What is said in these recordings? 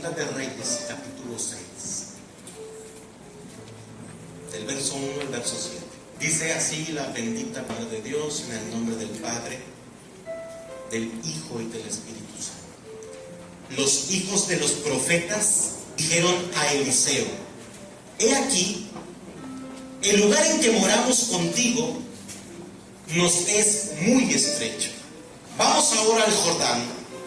Segunda de Reyes, capítulo 6, del verso 1 al verso 7. Dice así la bendita palabra de Dios, en el nombre del Padre, del Hijo y del Espíritu Santo. Los hijos de los profetas dijeron a Eliseo: he aquí, el lugar en que moramos contigo nos es muy estrecho. Vamos ahora al Jordán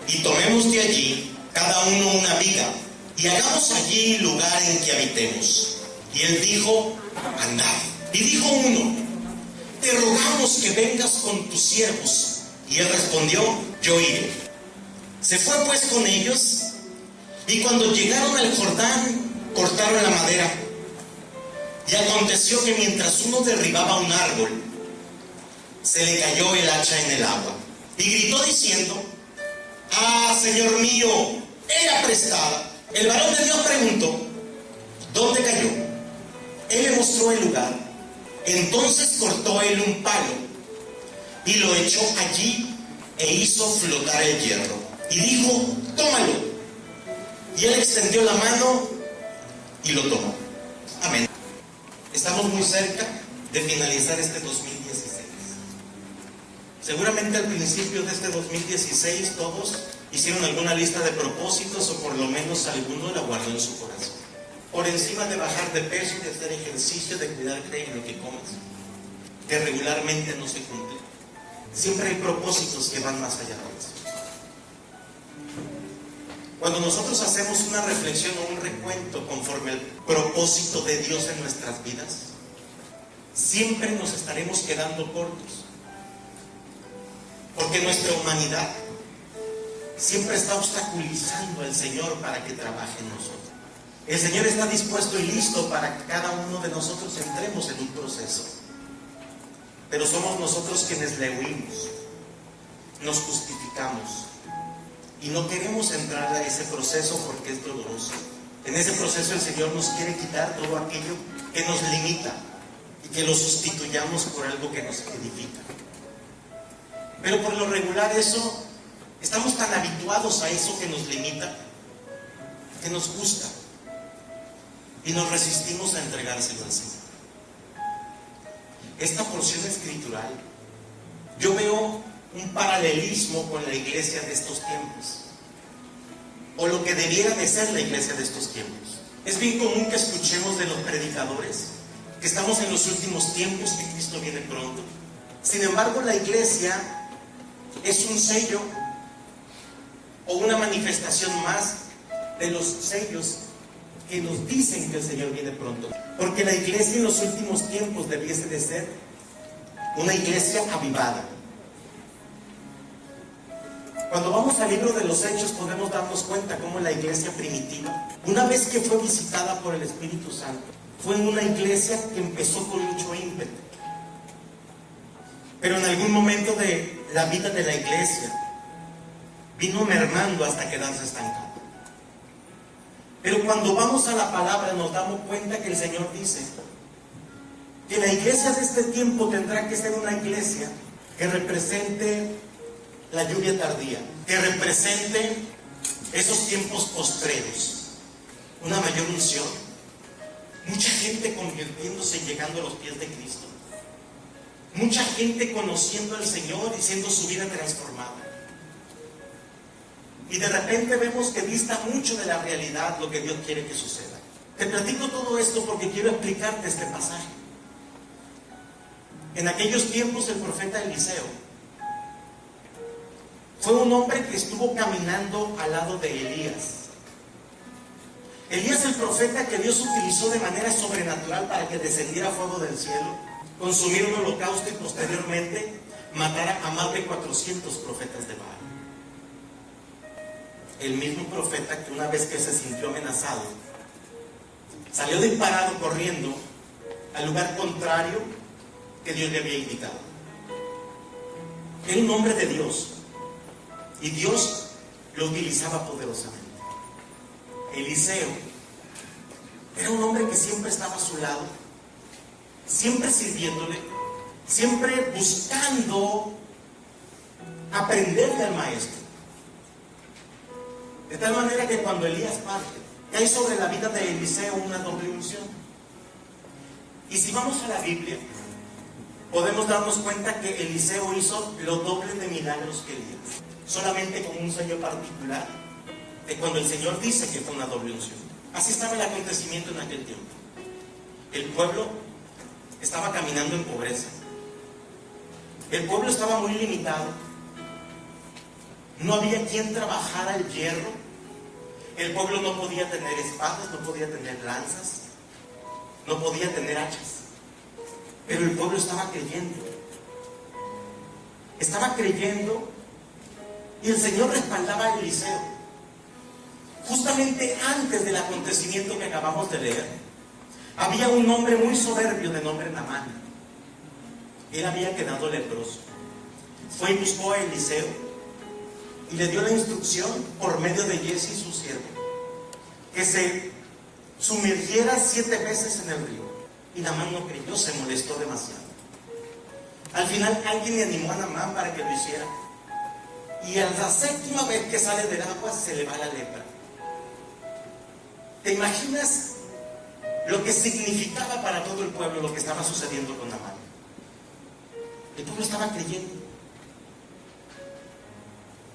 y tomemos de allí cada uno una viga y hagamos allí lugar en que habitemos. Y él dijo: andad. Y dijo uno: te rogamos que vengas con tus siervos. Y él respondió: yo iré. Se fue pues con ellos, y cuando llegaron al Jordán, cortaron la madera. Y aconteció que mientras uno derribaba un árbol, se le cayó el hacha en el agua, y gritó diciendo: ah, Señor mío, era prestada. El varón de Dios preguntó: ¿dónde cayó? Él le mostró el lugar. Entonces cortó él un palo y lo echó allí e hizo flotar el hierro, y dijo: tómalo. Y él extendió la mano y lo tomó. Amén. Estamos muy cerca de finalizar este 2016. Seguramente al principio de este 2016 todos hicieron alguna lista de propósitos, o por lo menos alguno la guardó en su corazón. Por encima de bajar de peso, de hacer ejercicio, de cuidarte en lo que comes, que regularmente no se cumple. Siempre hay propósitos que van más allá de eso. Cuando nosotros hacemos una reflexión o un recuento conforme al propósito de Dios en nuestras vidas, siempre nos estaremos quedando cortos. Porque nuestra humanidad siempre está obstaculizando al Señor para que trabaje en nosotros. El Señor está dispuesto y listo para que cada uno de nosotros entremos en un proceso. Pero somos nosotros quienes le huimos, nos justificamos y no queremos entrar a ese proceso porque es doloroso. En ese proceso el Señor nos quiere quitar todo aquello que nos limita y que lo sustituyamos por algo que nos edifica. Pero por lo regular estamos tan habituados a eso que nos limita, que nos gusta, y nos resistimos a entregárselo al Señor. Esta porción escritural, yo veo un paralelismo con la iglesia de estos tiempos, o lo que debiera de ser la iglesia de estos tiempos. Es bien común que escuchemos de los predicadores que estamos en los últimos tiempos, que Cristo viene pronto. Sin embargo, la iglesia es un sello o una manifestación más de los sellos que nos dicen que el Señor viene pronto. Porque la iglesia en los últimos tiempos debiese de ser una iglesia avivada. Cuando vamos al libro de los Hechos podemos darnos cuenta cómo la iglesia primitiva, una vez que fue visitada por el Espíritu Santo, fue una iglesia que empezó con mucho ímpetu. Pero en algún momento de la vida de la iglesia vino mermando hasta quedarse estancada. Pero cuando vamos a la palabra nos damos cuenta que el Señor dice que la iglesia de este tiempo tendrá que ser una iglesia que represente la lluvia tardía, que represente esos tiempos postreros, una mayor unción, mucha gente convirtiéndose y llegando a los pies de Cristo, mucha gente conociendo al Señor y siendo su vida transformada. Y de repente vemos que dista mucho de la realidad lo que Dios quiere que suceda. Te platico todo esto porque quiero explicarte este pasaje. En aquellos tiempos el profeta Eliseo fue un hombre que estuvo caminando al lado de Elías. Elías, el profeta que Dios utilizó de manera sobrenatural para que descendiera fuego del cielo, consumiera un holocausto y posteriormente matara a más de 400 profetas de Baal. El mismo profeta que una vez que se sintió amenazado, salió disparado corriendo al lugar contrario que Dios le había indicado. Era un hombre de Dios y Dios lo utilizaba poderosamente. Eliseo era un hombre que siempre estaba a su lado, siempre sirviéndole, siempre buscando aprenderle al maestro. De tal manera que cuando Elías parte, cae sobre la vida de Eliseo una doble unción. Y si vamos a la Biblia, podemos darnos cuenta que Eliseo hizo lo doble de milagros que Elías, solamente con un sello particular de cuando el Señor dice que fue una doble unción. Así estaba el acontecimiento en aquel tiempo. El pueblo estaba caminando en pobreza. El pueblo estaba muy limitado. No había quien trabajara el hierro. El pueblo no podía tener espadas, no podía tener lanzas, no podía tener hachas. Pero el pueblo estaba creyendo. Estaba creyendo y el Señor respaldaba a Eliseo. Justamente antes del acontecimiento que acabamos de leer, había un hombre muy soberbio de nombre Naamán. Él había quedado leproso. Fue y buscó a Eliseo y le dio la instrucción por medio de Giezi, su siervo, que se sumergiera 7 veces en el río. Y Naamán no creyó, se molestó demasiado. Al final alguien le animó a Naamán para que lo hiciera. Y a la 7ª vez que sale del agua se le va la lepra. ¿Te imaginas lo que significaba para todo el pueblo lo que estaba sucediendo con Naamán? El pueblo estaba creyendo.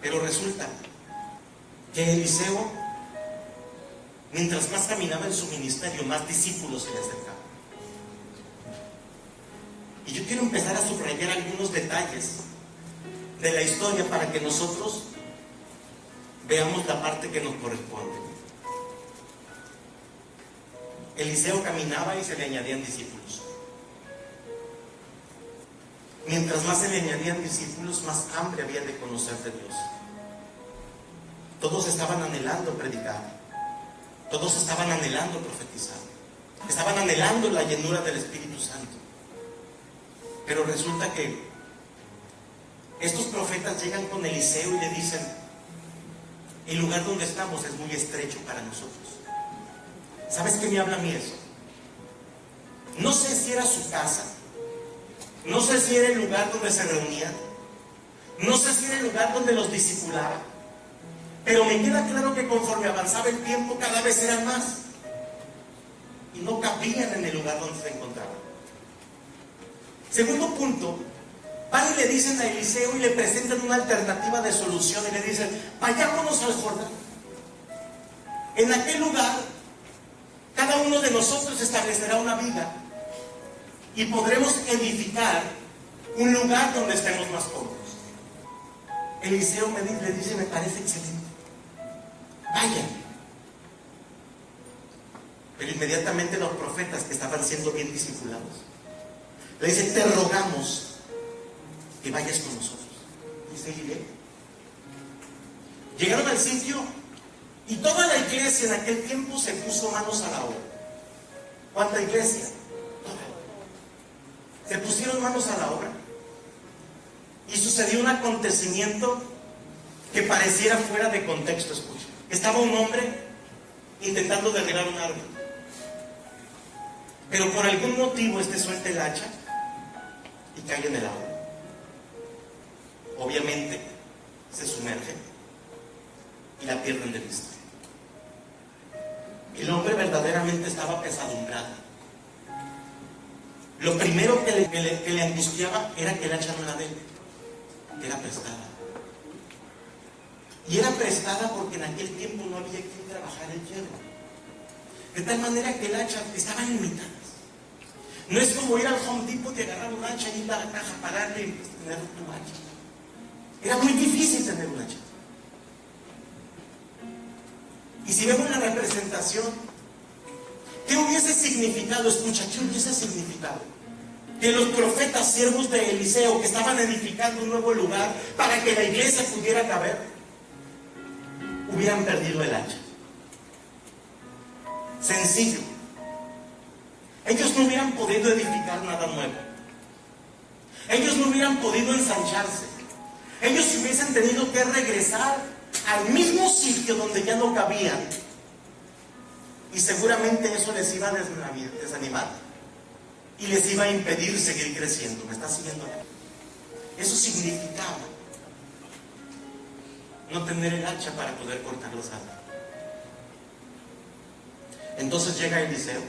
Pero resulta que Eliseo, mientras más caminaba en su ministerio, más discípulos se le acercaban. Y yo quiero empezar a subrayar algunos detalles de la historia para que nosotros veamos la parte que nos corresponde. Eliseo caminaba y se le añadían discípulos. Mientras más se le añadían discípulos, más hambre había de conocer de Dios. Todos estaban anhelando predicar. Todos estaban anhelando profetizar. Estaban anhelando la llenura del Espíritu Santo. Pero resulta que estos profetas llegan con Eliseo y le dicen: el lugar donde estamos es muy estrecho para nosotros. ¿Sabes qué me habla a mí eso? No sé si era su casa, no sé si era el lugar donde se reunían, no sé si era el lugar donde los discipulaba, pero me queda claro que conforme avanzaba el tiempo cada vez eran más y no cabían en el lugar donde se encontraban. Segundo punto, van y le dicen a Eliseo y le presentan una alternativa de solución y le dicen: vayámonos al Jordán. En aquel lugar cada uno de nosotros establecerá una vida y podremos edificar un lugar donde estemos más cómodos. Eliseo le dice: me parece excelente, vayan. Pero inmediatamente los profetas, que estaban siendo bien discipulados, le dicen: te rogamos que vayas con nosotros. Y seguiré. Llegaron al sitio y toda la iglesia en aquel tiempo se puso manos a la obra. ¿Cuánta iglesia? Toda. Se pusieron manos a la obra y sucedió un acontecimiento que pareciera fuera de contexto. Escucha. Estaba un hombre intentando derribar un árbol, pero por algún motivo suelta el hacha y cae en el agua. Obviamente se sumerge y la pierden de vista. El hombre verdaderamente estaba apesadumbrado. Lo primero que le angustiaba era que el hacha no era de él, era prestada. Y era prestada porque en aquel tiempo no había quien trabajar el hierro. De tal manera que el hacha estaba limitada. No es como ir al Home Depot y agarrar un hacha y ir a la caja, pararle y tener tu hacha. Era muy difícil tener un hacha. Y si vemos la representación, ¿qué hubiese significado? Escucha, ¿qué hubiese significado? Que los profetas, siervos de Eliseo, que estaban edificando un nuevo lugar para que la iglesia pudiera caber, hubieran perdido el hacha. Sencillo. Ellos no hubieran podido edificar nada nuevo. Ellos no hubieran podido ensancharse. Ellos hubiesen tenido que regresar al mismo sitio donde ya no cabían. Y seguramente eso les iba a desanimar y les iba a impedir seguir creciendo. ¿Me estás siguiendo? Eso significaba no tener el hacha para poder cortar los árboles. Entonces llega Eliseo,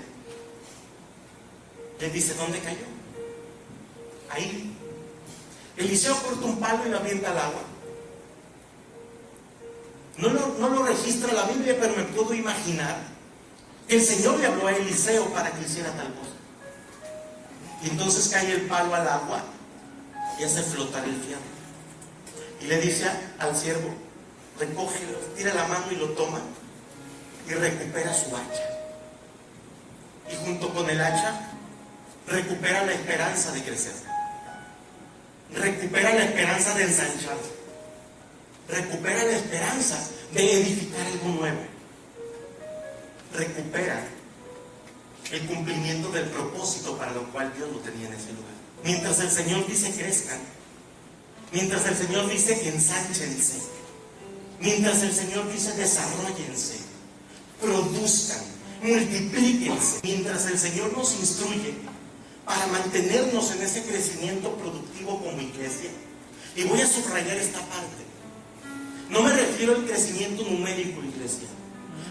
le dice: ¿dónde cayó? Ahí. Eliseo corta un palo y lo avienta al agua. No lo registra la Biblia, pero me puedo imaginar que el Señor le habló a Eliseo para que hiciera tal cosa. Y entonces cae el palo al agua y hace flotar el fierro. Y le dice al siervo: recógelo, tira la mano y lo toma y recupera su hacha. Y junto con el hacha recupera la esperanza de crecer, recupera la esperanza de ensancharse, recupera la esperanza de edificar algo nuevo, recupera el cumplimiento del propósito para lo cual Dios lo tenía en ese lugar. Mientras el Señor dice: crezcan, mientras el Señor dice: ensánchense, mientras el Señor dice: desarróllense, produzcan, multiplíquense, mientras el Señor nos instruye para mantenernos en ese crecimiento productivo como iglesia. Y voy a subrayar esta parte. No me refiero al crecimiento numérico, iglesia.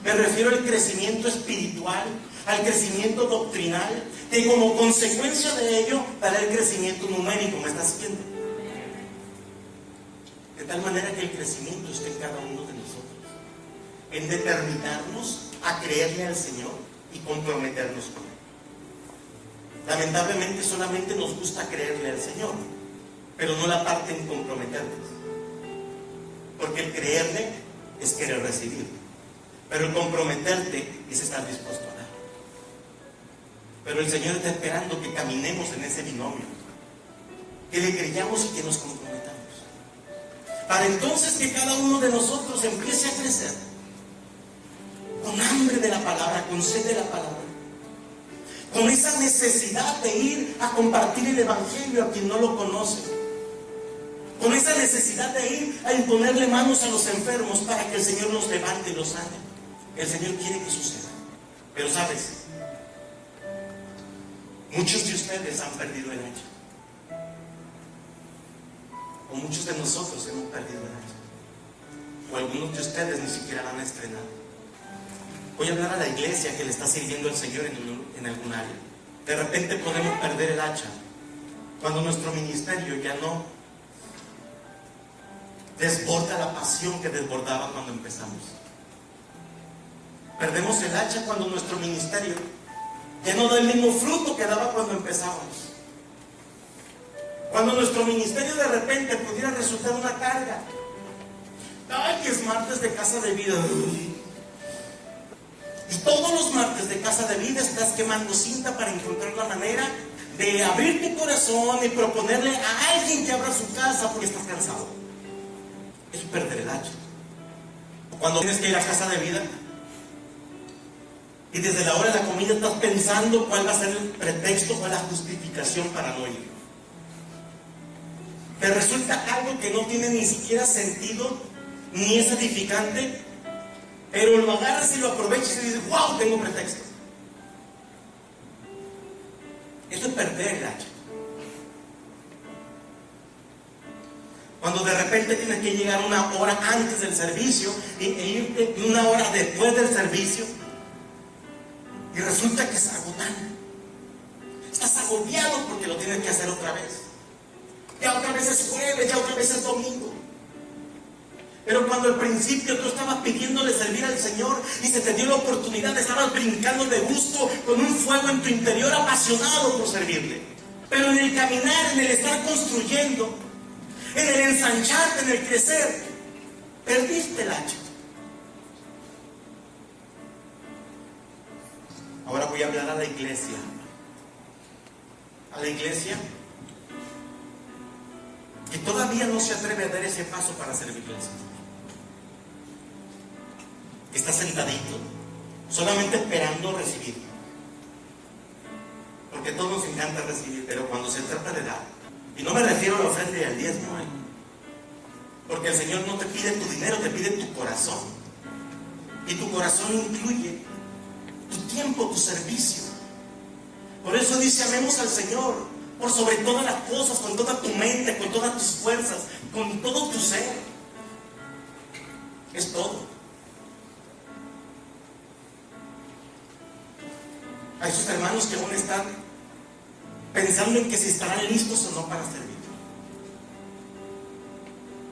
Me refiero al crecimiento espiritual, al crecimiento doctrinal, que como consecuencia de ello dará el crecimiento numérico. ¿Me estás siguiendo? De tal manera que el crecimiento esté en cada uno de nosotros, en determinarnos a creerle al Señor y comprometernos con Él. Lamentablemente solamente nos gusta creerle al Señor, pero no la parte en comprometernos. Porque el creerle es querer recibir, pero el comprometerte es estar dispuesto a dar. Pero el Señor está esperando que caminemos en ese binomio, que le creyamos y que nos comprometamos, para entonces que cada uno de nosotros empiece a crecer con hambre de la palabra, con sed de la palabra, con esa necesidad de ir a compartir el Evangelio a quien no lo conoce, con esa necesidad de ir a imponerle manos a los enfermos para que el Señor los levante y los sane. El Señor quiere que suceda. Pero sabes, muchos de ustedes han perdido el hacha, o muchos de nosotros hemos perdido el hacha, o algunos de ustedes ni siquiera la han estrenado. Voy a hablar a la iglesia que le está sirviendo al Señor en algún área. De repente podemos perder el hacha cuando nuestro ministerio ya no desborda la pasión que desbordaba cuando empezamos. Perdemos el hacha cuando nuestro ministerio ya no da el mismo fruto que daba cuando empezábamos. Cuando nuestro ministerio de repente pudiera resultar una carga. Ay, que es martes de Casa de Vida. Y todos los martes de Casa de Vida estás quemando cinta para encontrar la manera de abrir tu corazón y proponerle a alguien que abra su casa porque estás cansado. Es perder el hacha. Cuando tienes que ir a Casa de Vida y desde la hora de la comida estás pensando cuál va a ser el pretexto, cuál es la justificación para no ir. Te resulta algo que no tiene ni siquiera sentido ni es edificante, pero lo agarras y lo aprovechas y dices: wow, tengo pretexto. Esto es perder el hacha. Cuando de repente tienes que llegar una hora antes del servicio e irte una hora después del servicio, y resulta que es agotante. Estás agobiado porque lo tienes que hacer otra vez. Ya otra vez es jueves, ya otra vez es domingo. Pero cuando al principio tú estabas pidiéndole servir al Señor y se te dio la oportunidad, estabas brincando de gusto con un fuego en tu interior apasionado por servirle. Pero en el caminar, en el estar construyendo, en el ensancharte, en el crecer, perdiste el hacha. Ahora voy a hablar a la iglesia. A la iglesia que todavía no se atreve a dar ese paso para servirle al Señor. Que está sentadito, solamente esperando recibir. Porque a todos nos encanta recibir, pero cuando se trata de dar, y no me refiero a la ofrenda y al diezmo, porque el Señor no te pide tu dinero, te pide tu corazón. Y tu corazón incluye tu tiempo, tu servicio. Por eso dice: amemos al Señor por sobre todas las cosas, con toda tu mente, con todas tus fuerzas, con todo tu ser. es todo. Hay sus hermanos que aún están pensando en que si estarán listos o no para servir.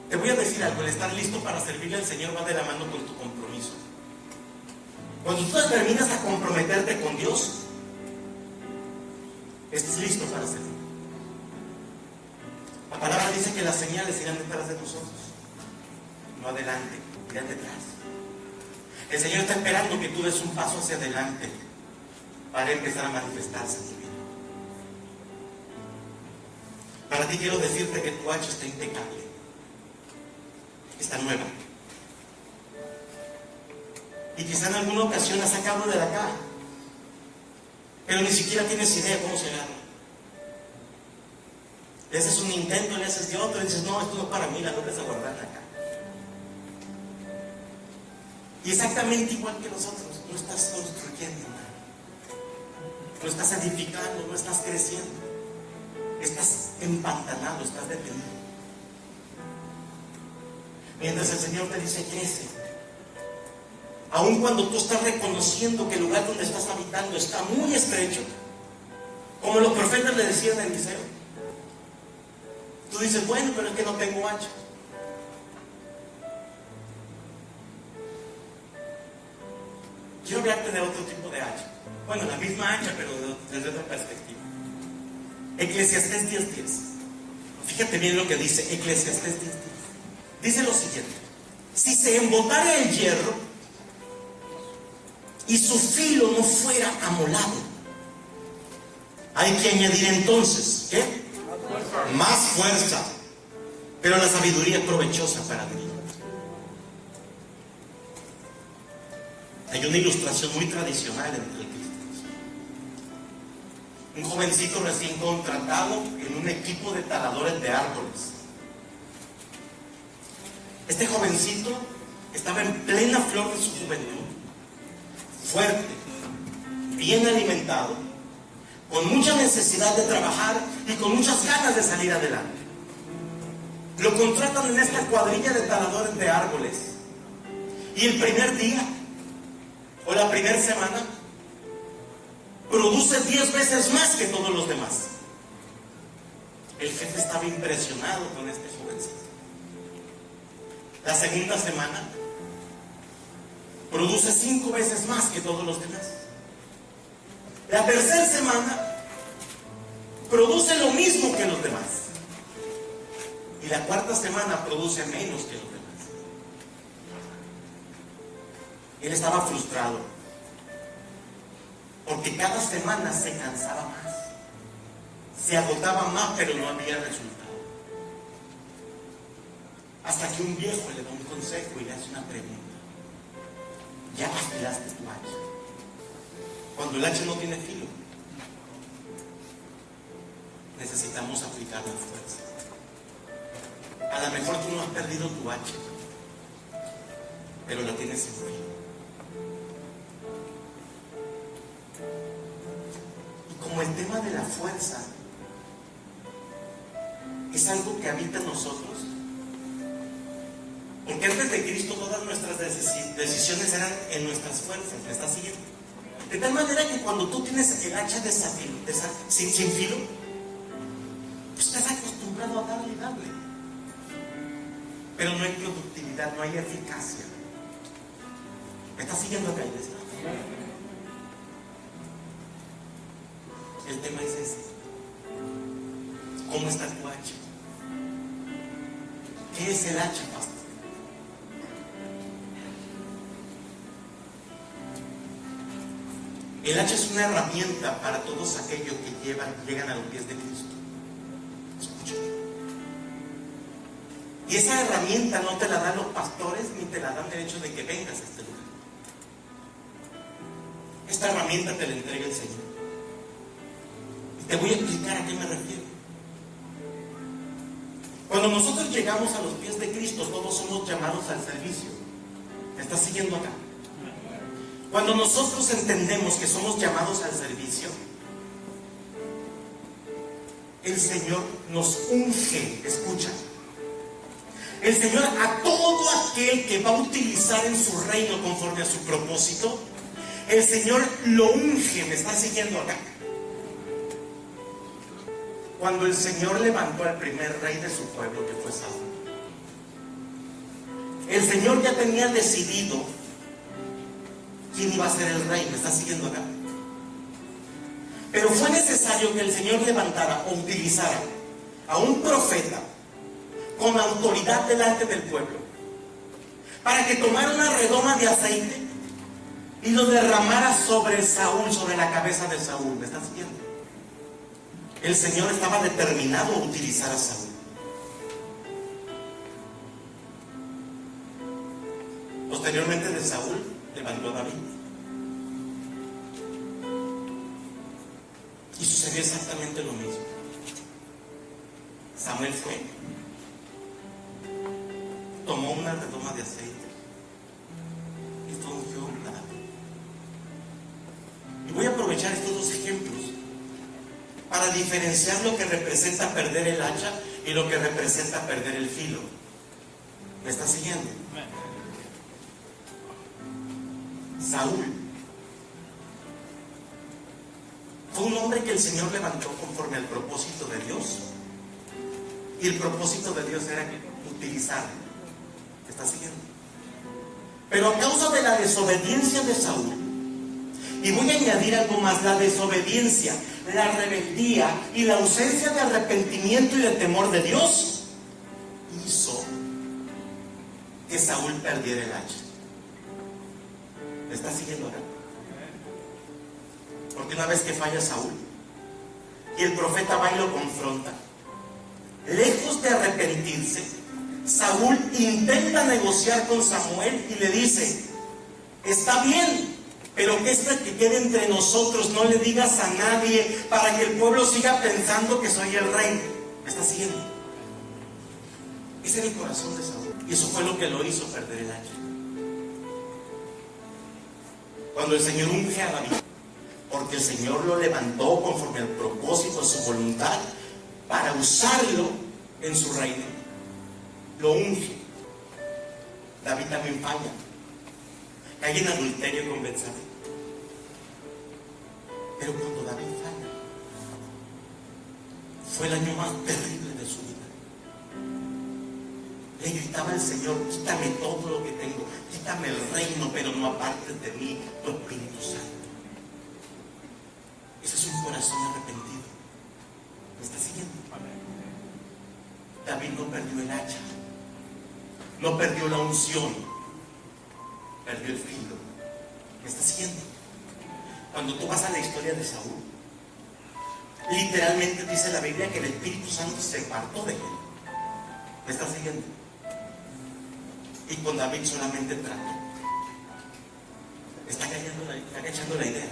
Te voy a decir algo, el estar listo para servirle al Señor va de la mano con tu compromiso. Cuando tú terminas a comprometerte con Dios, estás listo para servir. La palabra dice que las señales irán detrás de nosotros, no adelante, irán detrás. El Señor está esperando que tú des un paso hacia adelante para empezar a manifestarse en tu vida. Para ti quiero decirte que tu hacha está impecable, está nueva. Y quizá en alguna ocasión la has sacado de la caja, pero ni siquiera tienes idea cómo se agarra. Le haces un intento, le haces de otro, y dices, no, esto no es para mí, la logras a guardar acá. Y exactamente igual que nosotros, no estás construyendo nada, no estás edificando, no estás creciendo, estás empantanado, estás detenido. Mientras el Señor te dice, crece. Aun cuando tú estás reconociendo que el lugar donde estás habitando está muy estrecho, como los profetas le decían a Eliseo, tú dices, bueno, pero es que no tengo hacha. Quiero hablarte de otro tipo de hacha. Bueno, la misma hacha, pero desde otra perspectiva. Eclesiastés 10:10. Fíjate bien lo que dice Eclesiastés 10:10. Dice lo siguiente: si se embotara el hierro y su filo no fuera amolado, hay que añadir entonces, ¿qué? Más fuerza. Pero la sabiduría es provechosa para mí. Hay una ilustración muy tradicional entre el cristianismo. Un jovencito recién contratado en un equipo de taladores de árboles. Este jovencito estaba en plena flor de su juventud, fuerte, bien alimentado, con mucha necesidad de trabajar y con muchas ganas de salir adelante. Lo contratan en esta cuadrilla de taladores de árboles. Y el primer día, o la primera semana, produce 10 veces más que todos los demás. El jefe estaba impresionado con este jovencito. La segunda semana, produce 5 veces más que todos los demás. La tercera semana, produce lo mismo que los demás. Y la cuarta semana produce menos que los demás. Él estaba frustrado, porque cada semana se cansaba más, se agotaba más, pero no había resultado. Hasta que un viejo le da un consejo y le hace una pregunta: ¿ya afilaste tu hacha? Cuando el hacha no tiene filo, necesitamos aplicar la fuerza. A lo mejor tú no has perdido tu hacha, pero la tienes sin filo. Y como el tema de la fuerza es algo que habita en nosotros, porque antes de Cristo todas nuestras decisiones eran en nuestras fuerzas. ¿Me estás siguiendo? De tal manera que cuando tú tienes el hacha sin filo, pues estás acostumbrado a darle y darle. Pero no hay productividad, no hay eficacia. ¿Me estás siguiendo acá, iglesia? El tema es ese. ¿Cómo está tu hacha? ¿Qué es el hacha, pastor? El hacha es una herramienta para todos aquellos que llegan a los pies de Cristo. Escúchame. Y esa herramienta no te la dan los pastores ni te la dan el hecho de que vengas a este lugar. Esta herramienta te la entrega el Señor. Y te voy a explicar a qué me refiero. Cuando nosotros llegamos a los pies de Cristo, todos somos llamados al servicio. ¿Me estás siguiendo acá? Cuando nosotros entendemos que somos llamados al servicio, el Señor nos unge, escucha, El Señor, a todo aquel que va a utilizar en su reino conforme a su propósito, el Señor lo unge. ¿Me está siguiendo acá? Cuando el Señor levantó al primer rey de su pueblo, que fue Saúl, el Señor ya tenía decidido quién iba a ser el rey. ¿Me está siguiendo acá? Pero fue necesario que el Señor levantara o utilizara a un profeta con autoridad delante del pueblo, para que tomara una redoma de aceite y lo derramara sobre Saúl, sobre la cabeza de Saúl. ¿Me estás siguiendo? El Señor estaba determinado a utilizar a Saúl. Posteriormente de Saúl levantó a David, y sucedió exactamente lo mismo. Samuel fue, tomó una redoma de aceite y fue ungido a David. Y voy a aprovechar estos dos ejemplos para diferenciar lo que representa perder el hacha y lo que representa perder el filo. ¿Me está siguiendo? Saúl fue un hombre que el Señor levantó conforme al propósito de Dios, y el propósito de Dios era utilizarlo. ¿Me está siguiendo? Pero a causa de la desobediencia de Saúl, y voy a añadir algo más, la desobediencia, la rebeldía y la ausencia de arrepentimiento y de temor de Dios, hizo que Saúl perdiera el hacha. ¿Me está siguiendo acá? Porque una vez que falla Saúl y el profeta va y lo confronta, lejos de arrepentirse, Saúl intenta negociar con Samuel y le dice: está bien, pero que esto que quede entre nosotros, no le digas a nadie, para que el pueblo siga pensando que soy el rey. ¿Me está siguiendo? Ese era el corazón de Saúl, y eso fue lo que lo hizo perder el hacha. Cuando el Señor unge a David, porque el Señor lo levantó conforme al propósito de su voluntad para usarlo en su reino, lo unge. David también falla, cae en adulterio con Betsabé. Pero cuando David falla, fue el año más terrible de su vida. Le gritaba al Señor: quítame todo lo que tengo, quítame el reino, pero no apartes de mí tu Espíritu Santo. Ese es un corazón arrepentido. ¿Me está siguiendo? David no perdió el hacha, no perdió la unción, perdió el filo. ¿Me está siguiendo? Cuando tú vas a la historia de Saúl, literalmente dice la Biblia que el Espíritu Santo se apartó de él. ¿Me está siguiendo? Y con David solamente trató. Está cachando la idea.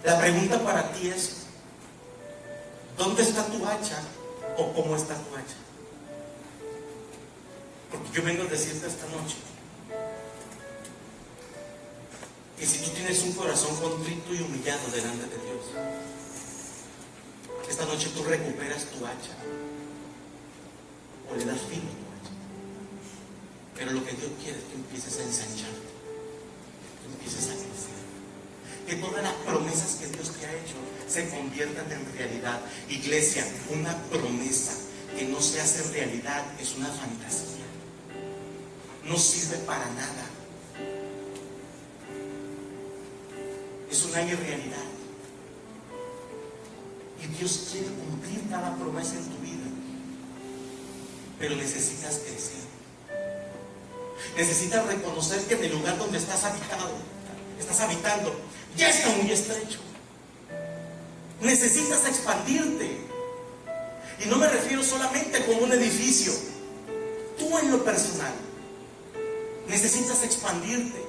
La pregunta para ti es: ¿dónde está tu hacha o cómo está tu hacha? Porque yo vengo a decirte esta noche que si tú tienes un corazón contrito y humillado delante de Dios, esta noche tú recuperas tu hacha o le das fin a tu hacha. Pero lo que Dios quiere es que empieces a ensancharte, que empieces a crecer, que todas las promesas que Dios te ha hecho se conviertan en realidad. Iglesia, una promesa que no se hace realidad es una fantasía, no sirve para nada, es una irrealidad. Y Dios quiere cumplir cada promesa en tu vida, pero necesitas crecer. Necesitas reconocer que en el lugar donde estás habitando, ya está muy estrecho. Necesitas expandirte. Y no me refiero solamente como un edificio. Tú en lo personal necesitas expandirte,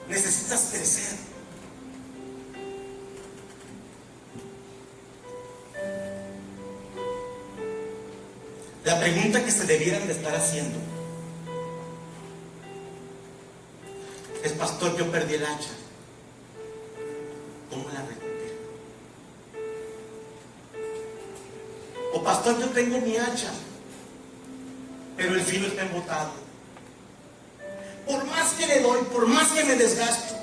necesitas crecer. La pregunta que se debieran de estar haciendo es: pastor, yo perdí el hacha, ¿cómo la recupero? O pastor, yo tengo mi hacha, pero el filo está embotado. Por más que le doy, por más que me desgasto,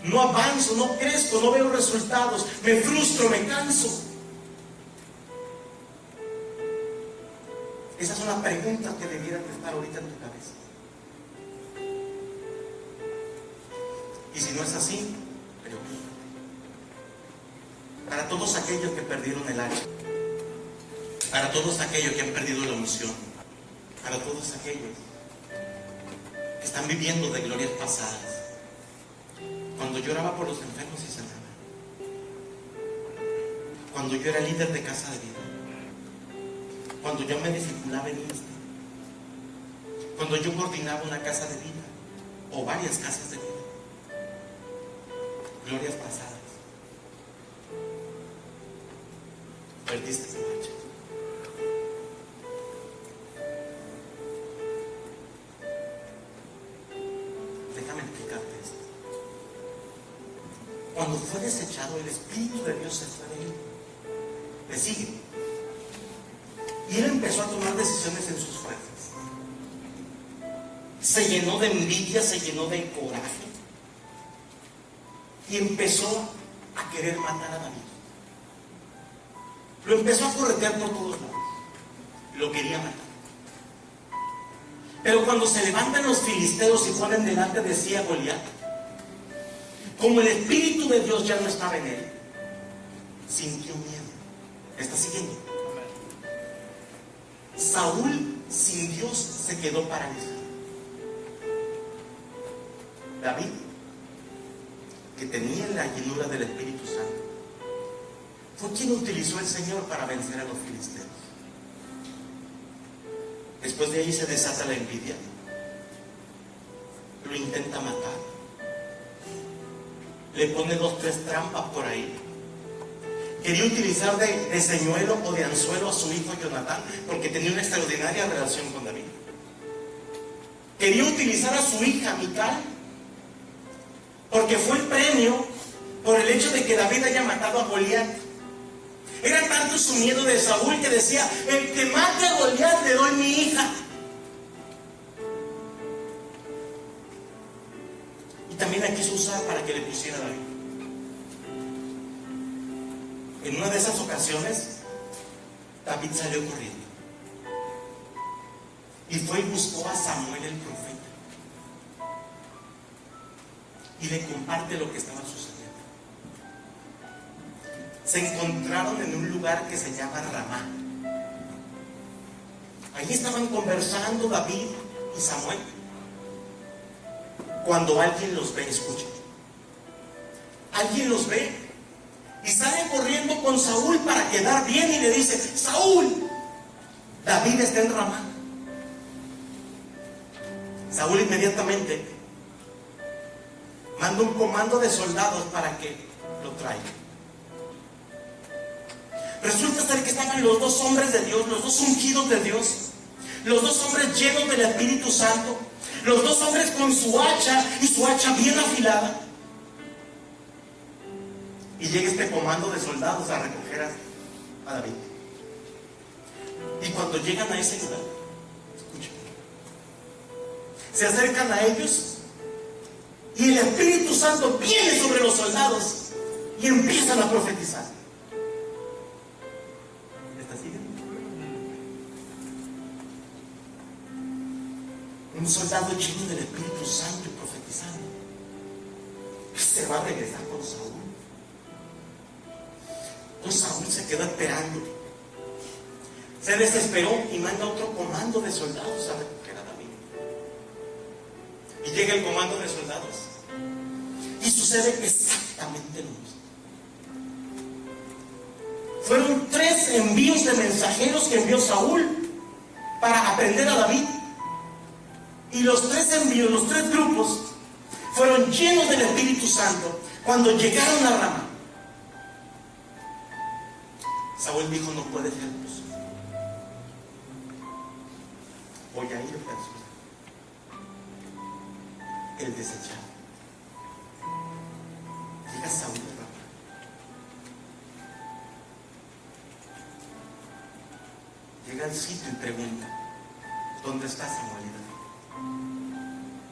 no avanzo, no crezco, no veo resultados, me frustro, me canso. Esas son las preguntas que debieran de estar ahorita en tu cabeza. Y si no es así, preocúpate. Para todos aquellos que perdieron el hacha, para todos aquellos que han perdido la unción, para todos aquellos que están viviendo de glorias pasadas. Cuando yo oraba por los enfermos y sanaban, cuando yo era líder de casa de vida, cuando yo me discipulaba en Insta, cuando yo coordinaba una casa de vida o varias casas de vida, glorias pasadas, perdiste esa marcha. Déjame explicarte esto. Cuando fue desechado, el Espíritu de Dios se fue de él. Le sigue. Y él empezó a tomar decisiones en sus fuerzas. Se llenó de envidia, se llenó de coraje. Y empezó a querer matar a David. Lo empezó a corretear por todos lados. Lo quería matar. Pero cuando se levantan los filisteos y ponen delante de sí a Goliat, como el Espíritu de Dios ya no estaba en él, sintió miedo. ¿Está siguiendo? Saúl sin Dios se quedó paralizado. David, que tenía la llenura del Espíritu Santo, fue quien utilizó el Señor para vencer a los filisteos. Después de ahí se desata la envidia. Lo intenta matar. Le pone 2, 3 trampas por ahí. Quería utilizar de señuelo o de anzuelo a su hijo Jonatán, porque tenía una extraordinaria relación con David. Quería utilizar a su hija Mical, porque fue el premio por el hecho de que David haya matado a Goliat. Era tanto su miedo de Saúl que decía: el que mate a Goliat le doy mi hija. Y también la quiso usar para que le pusiera a David. En una de esas ocasiones, David salió corriendo y fue y buscó a Samuel el profeta y le comparte lo que estaba sucediendo. Se encontraron en un lugar que se llama Ramá. Allí estaban conversando David y Samuel, cuando alguien los ve. Escuchen, alguien los ve y sale corriendo con Saúl para quedar bien y le dice: Saúl, David está en Ramá. Saúl inmediatamente manda un comando de soldados para que lo traigan. Resulta ser que estaban los 2 hombres de Dios, los 2 ungidos de Dios, los 2 hombres llenos del Espíritu Santo, los 2 hombres con su hacha, y su hacha bien afilada. Y llega este comando de soldados a recoger a David. Y cuando llegan a ese lugar, escuchen, se acercan a ellos y el Espíritu Santo viene sobre los soldados y empiezan a profetizar. Un soldado lleno del Espíritu Santo y profetizando, se va a regresar con Saúl. Entonces Saúl se quedó esperando. Se desesperó y manda otro comando de soldados a recoger a David. Y llega el comando de soldados y sucede exactamente lo mismo. Fueron 3 envíos de mensajeros que envió Saúl para aprender a David. Y los 3 envíos, los 3 grupos, fueron llenos del Espíritu Santo cuando llegaron a Ramá. Saúl dijo: no puede ser posible. Voy a ir a el desechado. Llega Saúl a Ramá. Llega al sitio y pregunta: ¿dónde está Samuel?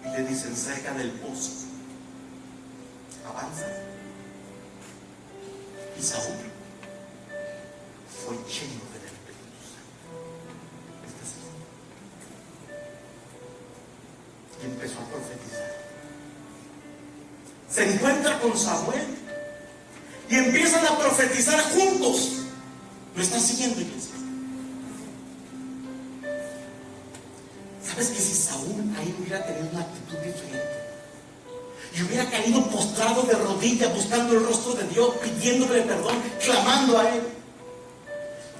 Y le dicen, cerca del pozo. Avanza. Y Saúl fue lleno del Espíritu Santo. ¿Está así? Y empezó a profetizar. Se encuentra con Samuel y empiezan a profetizar juntos. ¿Lo están siguiendo, iglesia? ¿Sabes que si Saúl ahí hubiera tenido una actitud diferente y hubiera caído postrado de rodillas buscando el rostro de Dios, pidiéndole perdón, clamando a Él,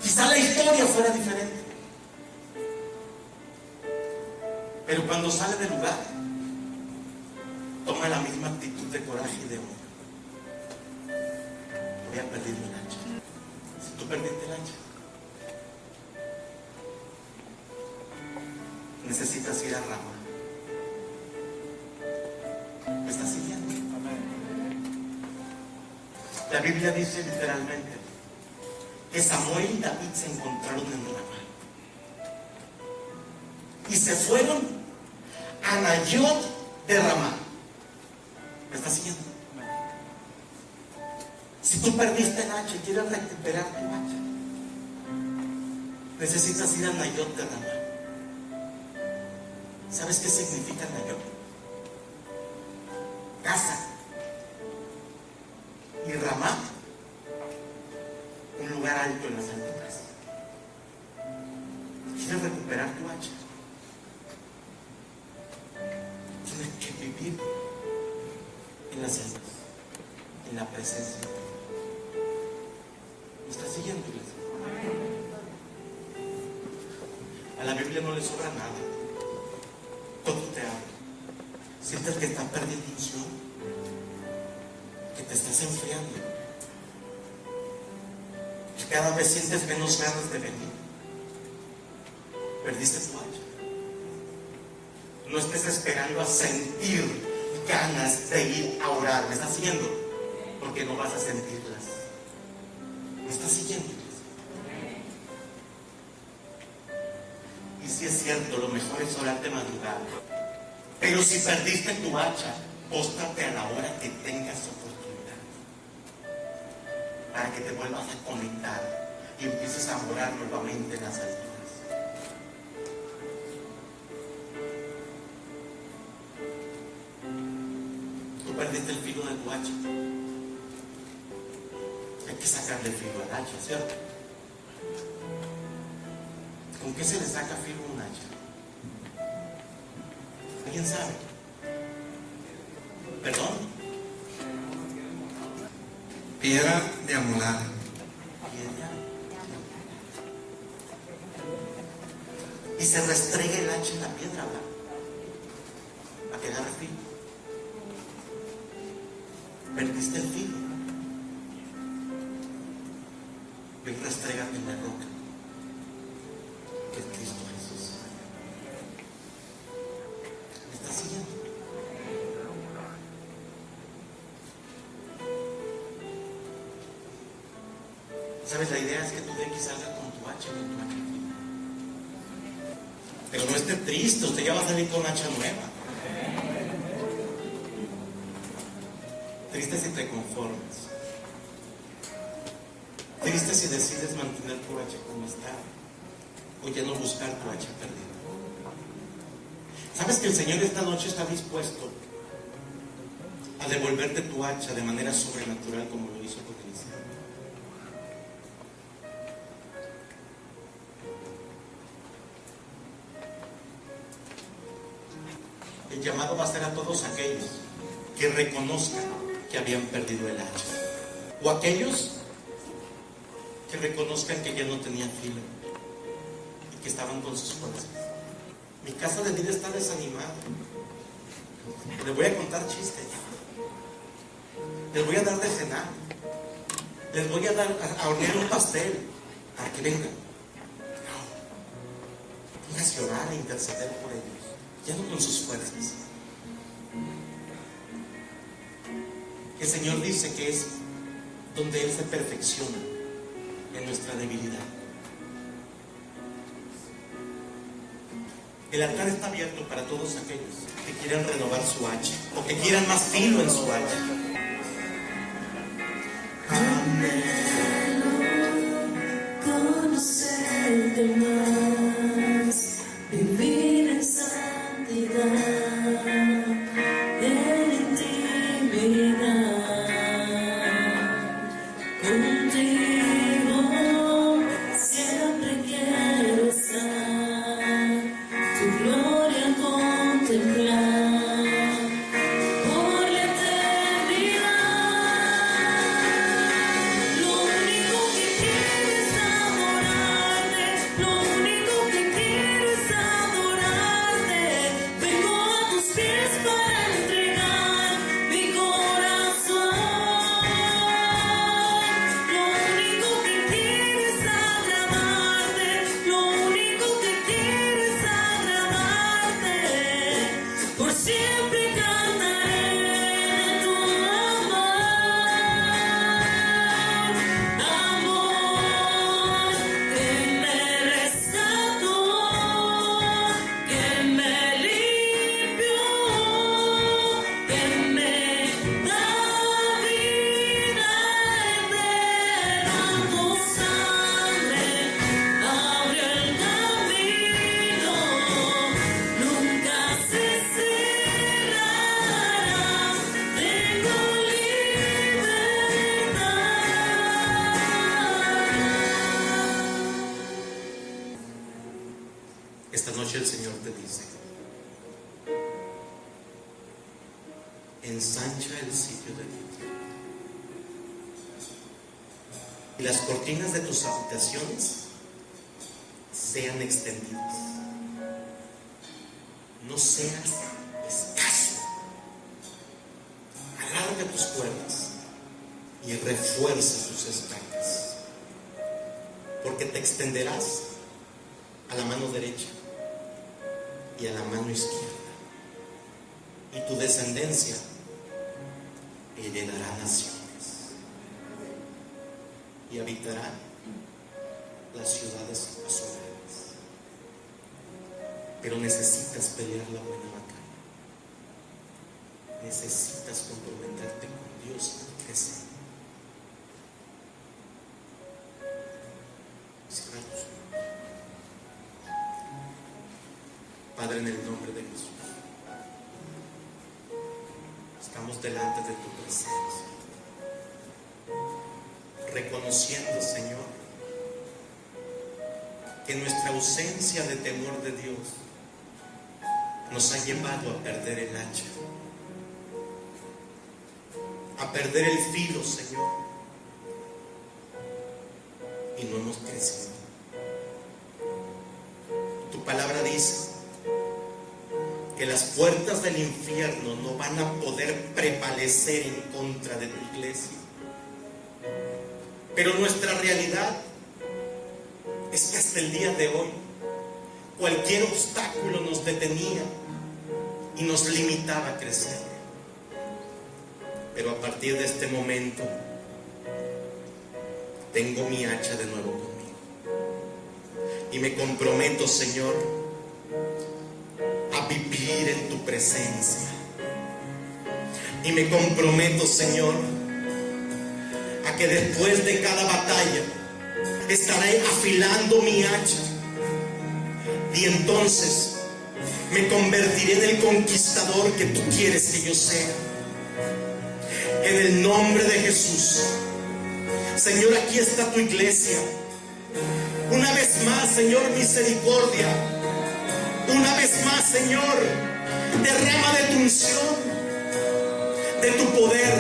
quizá la historia fuera diferente? Pero cuando sale del lugar, toma la misma actitud de coraje y de honra. Voy a perder el hacha. Si tú perdiste el hacha, necesitas ir a Ramá. ¿Me estás siguiendo? La Biblia dice literalmente que Samuel y David se encontraron en Ramá y se fueron a Nayot de Ramá. ¿Me estás siguiendo? Si tú perdiste el hacha y quieres recuperar tu hacha, necesitas ir a Nayot de Ramá. ¿Sabes qué significa Nayot? Casa. Y Ramá, un lugar alto en las alturas. ¿Quieres recuperar tu hacha? Tienes que vivir en las alturas, en la presencia de Dios. ¿Me estás siguiendo, iglesia? A la Biblia no le sobra nada. Todo te habla. Sientes que estás perdiendo unción, que te estás enfriando, que cada vez sientes menos ganas de venir. Perdiste tu hacha. No estés esperando a sentir ganas de ir a orar. ¿Me estás siguiendo? Porque no vas a sentirlas. ¿Me estás siguiendo? Y si es cierto, lo mejor es orar de madrugada. Pero si perdiste tu hacha, póstrate a la hora que tengas oportunidad, para que te vuelvas a conectar y empieces a morar nuevamente en las alturas. Tú perdiste el filo de tu hacha. Hay que sacarle el filo al hacha, ¿cierto? ¿Con qué se le saca filo a un hacha? ¿Alguien sabe? ¿Perdón? Piedra de amolar. Piedra. Y se restrega el hacha en la piedra, ¿verdad? Para que agarre filo. Perdiste el filo. Y restrégate en la roca, que es Cristo Jesús. ¿Me estás siguiendo? ¿Sabes? La idea es que tú de aquí salgas con tu hacha y con tu hacha fina. Pero no esté triste, usted ya va a salir con hacha nueva. Triste si te conformas. Triste si decides mantener tu hacha como está, o ya no buscar tu hacha perdida. ¿Sabes que el Señor esta noche está dispuesto a devolverte tu hacha de manera sobrenatural como lo hizo con Eliseo? El llamado va a ser a todos aquellos que reconozcan que habían perdido el hacha, o aquellos que reconozcan que ya no tenían filo y que estaban con sus fuerzas. Mi casa de vida está desanimada. Les voy a contar chistes, les voy a dar de cenar, les voy a dar a hornear un pastel para que vengan. No, pónganse a orar e interceder por ellos, ya no con sus fuerzas. El Señor dice que es donde Él se perfecciona, en nuestra debilidad. El altar está abierto para todos aquellos que quieran renovar su hacha o que quieran más filo en su hacha. Anhelo conocerte más, vivir en santidad, en intimidad, contigo siempre quiero estar, tu gloria contemplar por la eternidad. Lo único que quiero es adorarte, lo único que quiero es adorarte. Vengo a tus pies para entregar mi corazón. Lo único que quiero es agradarte, lo único que quiero es agradarte. Por siempre cantaré de tu amor que me rescató, que me limpió, que me da vida eterna. Tu sangre abrió el camino, nunca se cerrará. Tengo libertad. Esta noche el Señor te dice: ensancha el sitio de tu trono, y las cortinas de tus habitaciones sean extendidas. No seas escaso. Alarga tus cuerdas y refuerza tus estacas, porque te extenderás a la mano derecha y a la mano izquierda, y tu descendencia heredará naciones y habitará las ciudades asoladas. Pero necesitas pelear la buena batalla. Necesitas comprometerte con Dios al crecer. Cierra tus ojos. Padre, en el nombre de Jesús, estamos delante de tu presencia, reconociendo, Señor, que nuestra ausencia de temor de Dios nos ha llevado a perder el hacha, a perder el filo, Señor, y no hemos crecido. Tu palabra dice que las puertas del infierno no van a poder prevalecer en contra de tu iglesia. Pero nuestra realidad es que hasta el día de hoy cualquier obstáculo nos detenía y nos limitaba a crecer. Pero a partir de este momento tengo mi hacha de nuevo conmigo y me comprometo, Señor, a vivir en tu presencia. Y me comprometo, Señor, a que después de cada batalla estaré afilando mi hacha, y entonces me convertiré en el conquistador que tú quieres que yo sea. En el nombre de Jesús, Señor, aquí está tu iglesia. Una vez más, Señor, misericordia. Una vez más, Señor, derrama de tu unción, de tu poder,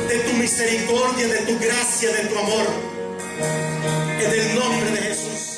de tu misericordia, de tu gracia, de tu amor. En el nombre de Jesús.